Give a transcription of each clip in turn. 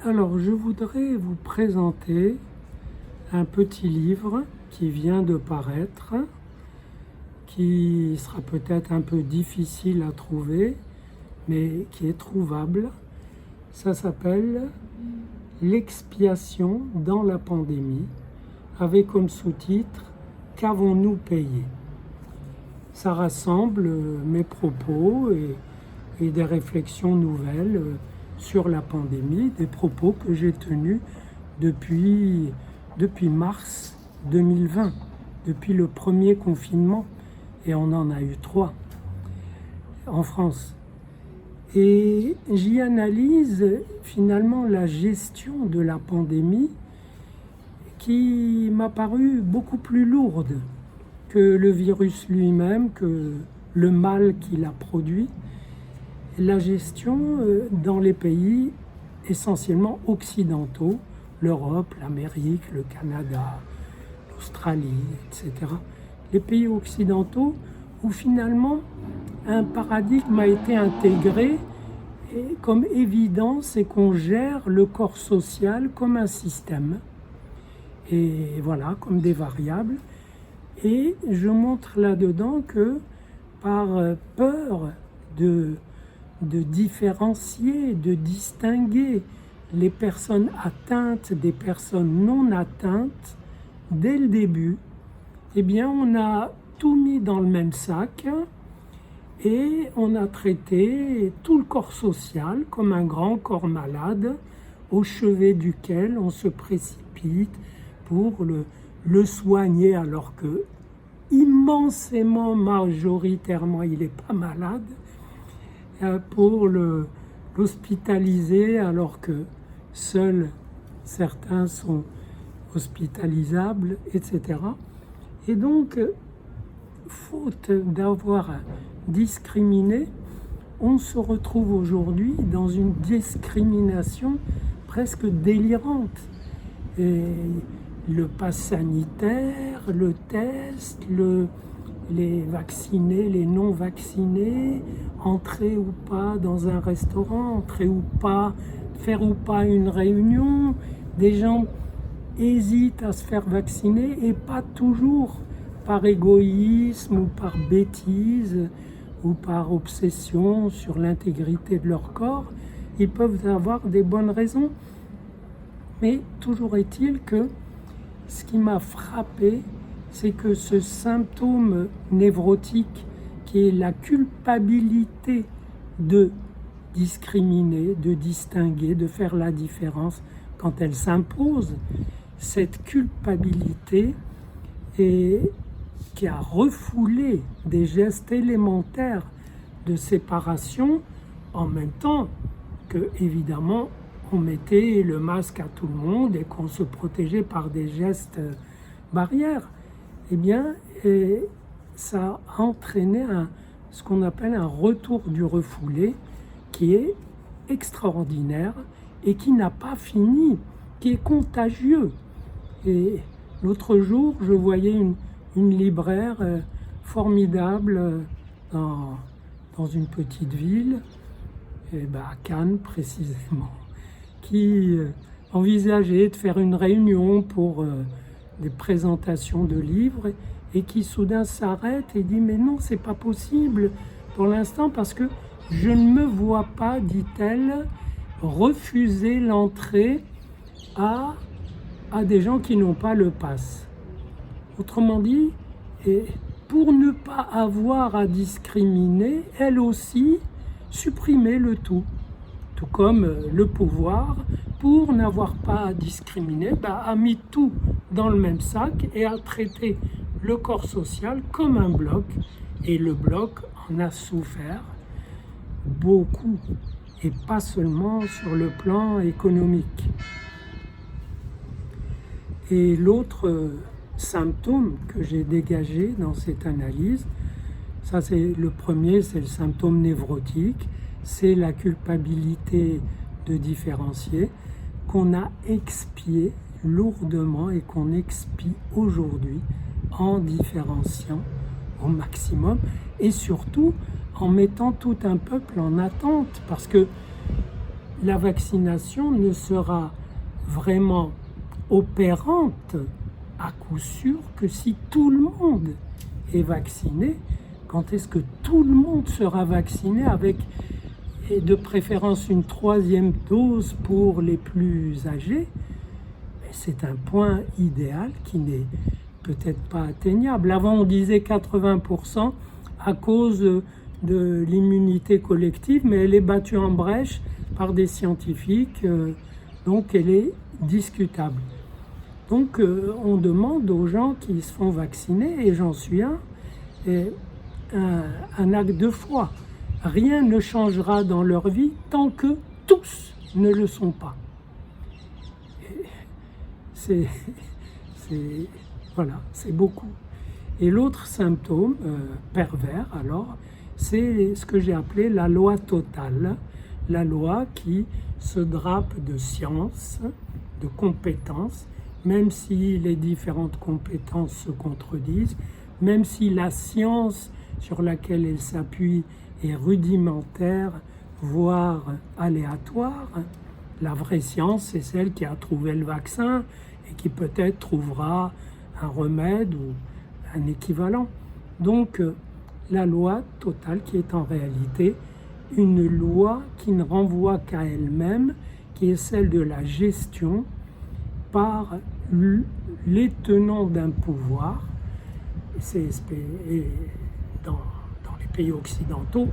Alors, je voudrais vous présenter un petit livre qui vient de paraître, qui sera peut-être un peu difficile à trouver, mais qui est trouvable. Ça s'appelle L'expiation dans la pandémie, avec comme sous-titre Qu'avons-nous payé? Ça rassemble mes propos et des réflexions nouvelles sur la pandémie, des propos que j'ai tenus depuis mars 2020, depuis le premier confinement, et on en a eu 3 en France. Et j'y analyse finalement la gestion de la pandémie qui m'a paru beaucoup plus lourde que le virus lui-même, que le mal qu'il a produit. La gestion dans les pays essentiellement occidentaux, l'Europe, l'Amérique, le Canada, l'Australie, etc. Les pays occidentaux où finalement un paradigme a été intégré et comme évident, c'est qu'on gère le corps social comme un système et voilà, comme des variables. Et je montre là-dedans que par peur de différencier, de distinguer les personnes atteintes des personnes non atteintes, dès le début, eh bien on a tout mis dans le même sac et on a traité tout le corps social comme un grand corps malade au chevet duquel on se précipite pour le soigner alors que immensément majoritairement il n'est pas malade, pour l'hospitaliser alors que seuls certains sont hospitalisables, etc. Et donc, faute d'avoir discriminé, on se retrouve aujourd'hui dans une discrimination presque délirante. Et le pass sanitaire, le test, les vaccinés, les non vaccinés, entrer ou pas dans un restaurant, entrer ou pas, faire ou pas une réunion. Des gens hésitent à se faire vacciner et pas toujours par égoïsme ou par bêtise ou par obsession sur l'intégrité de leur corps. Ils peuvent avoir des bonnes raisons. Mais toujours est-il que ce qui m'a frappé, c'est que ce symptôme névrotique qui est la culpabilité de discriminer, de distinguer, de faire la différence quand elle s'impose, cette culpabilité qui a refoulé des gestes élémentaires de séparation en même temps que, évidemment, on mettait le masque à tout le monde et qu'on se protégeait par des gestes barrières. Eh bien, ça a entraîné ce qu'on appelle un retour du refoulé qui est extraordinaire et qui n'a pas fini, qui est contagieux. Et l'autre jour, je voyais une libraire formidable dans une petite ville, à Cannes précisément, qui envisageait de faire une réunion pour des présentations de livres et qui soudain s'arrête et dit « Mais non, c'est pas possible pour l'instant parce que je ne me vois pas, dit-elle, refuser l'entrée à des gens qui n'ont pas le pass. » Autrement dit, pour ne pas avoir à discriminer, elle aussi supprimer le tout. Tout comme le pouvoir, pour n'avoir pas à discriminer, a mis tout dans le même sac et a traité le corps social comme un bloc. Et le bloc en a souffert beaucoup, et pas seulement sur le plan économique. Et l'autre symptôme que j'ai dégagé dans cette analyse, ça c'est le premier, c'est le symptôme névrotique, c'est la culpabilité de différencier qu'on a expié lourdement et qu'on expie aujourd'hui en différenciant au maximum et surtout en mettant tout un peuple en attente parce que la vaccination ne sera vraiment opérante à coup sûr que si tout le monde est vacciné. Quand est-ce que tout le monde sera vacciné avec, et de préférence, une 3e dose pour les plus âgés? C'est un point idéal qui n'est peut-être pas atteignable. Avant, on disait 80% à cause de l'immunité collective, mais elle est battue en brèche par des scientifiques, donc elle est discutable. Donc on demande aux gens qui se font vacciner, et j'en suis un acte de foi. Rien ne changera dans leur vie tant que tous ne le sont pas. Voilà, c'est beaucoup. Et l'autre symptôme pervers, alors, c'est ce que j'ai appelé la loi totale, la loi qui se drape de science, de compétences, même si les différentes compétences se contredisent, même si la science sur laquelle elle s'appuie est rudimentaire, voire aléatoire. La vraie science, c'est celle qui a trouvé le vaccin et qui peut-être trouvera un remède ou un équivalent. Donc, la loi totale qui est en réalité une loi qui ne renvoie qu'à elle-même, qui est celle de la gestion par les tenants d'un pouvoir. C'est dans les pays occidentaux,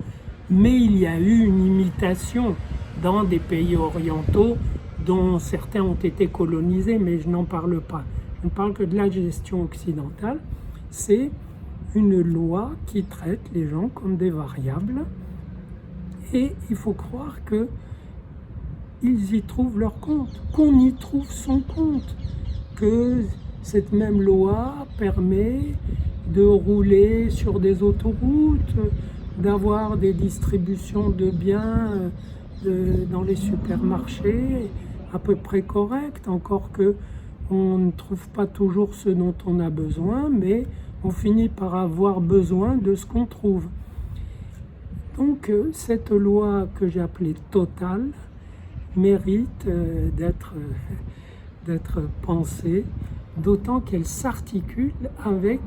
mais il y a eu une imitation dans des pays orientaux dont certains ont été colonisés, mais je n'en parle pas. Je ne parle que de la gestion occidentale. C'est une loi qui traite les gens comme des variables, et il faut croire qu'ils y trouvent leur compte, qu'on y trouve son compte, que cette même loi permet de rouler sur des autoroutes, d'avoir des distributions de biens dans les supermarchés à peu près correctes, encore que on ne trouve pas toujours ce dont on a besoin, mais on finit par avoir besoin de ce qu'on trouve. Donc cette loi que j'ai appelée totale mérite d'être pensée, d'autant qu'elle s'articule avec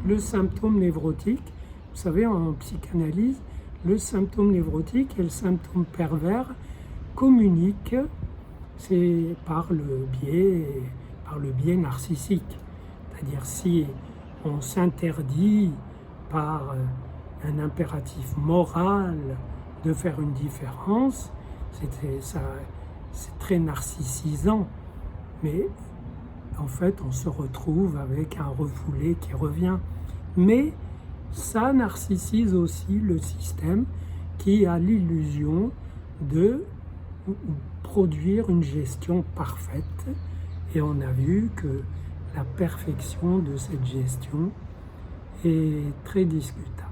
le symptôme névrotique. Vous savez, en psychanalyse, le symptôme névrotique et le symptôme pervers communiquent, c'est par le biais narcissique. C'est-à-dire, si on s'interdit par un impératif moral de faire une différence, c'est très narcissisant, mais en fait on se retrouve avec un refoulé qui revient. Mais ça narcissise aussi le système qui a l'illusion de produire une gestion parfaite, et on a vu que la perfection de cette gestion est très discutable.